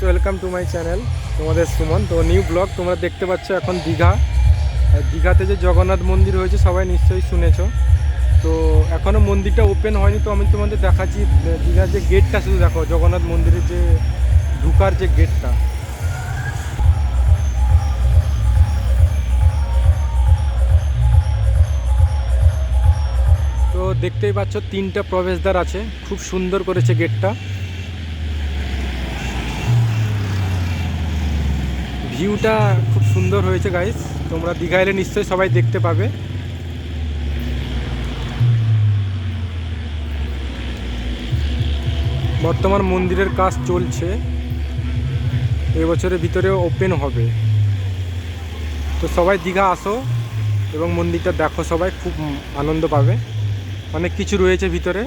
Welcome to my channel. তোমাদের সুমন। তো new blog তোমরা দেখতে পাচ্ছ এখন দীঘাতে যে জগন্নাথ মন্দির হয়েছে সবাই নিশ্চয়ই শুনেছো। তো এখনও মন্দিরটা ওপেন হয়নি, তো আমি তোমাদের দেখাচ্ছি দীঘার যে গেটটা, শুধু দেখো জগন্নাথ মন্দিরের যে ঢুকার যে গেটটা। তো দেখতেই পাচ্ছ 3টা প্রবেশদ্বার আছে, খুব সুন্দর করেছে গেটটা। ভিউটা খুব সুন্দর হয়েছে গাইস, তোমরা দীঘা এলে নিশ্চয়ই সবাই দেখতে পাবে। বর্তমান মন্দিরের কাজ চলছে, এবছরের ভিতরে ওপেন হবে। তো সবাই দীঘা আসো এবং মন্দিরটা দেখো, সবাই খুব আনন্দ পাবে। অনেক কিছু রয়েছে ভিতরে।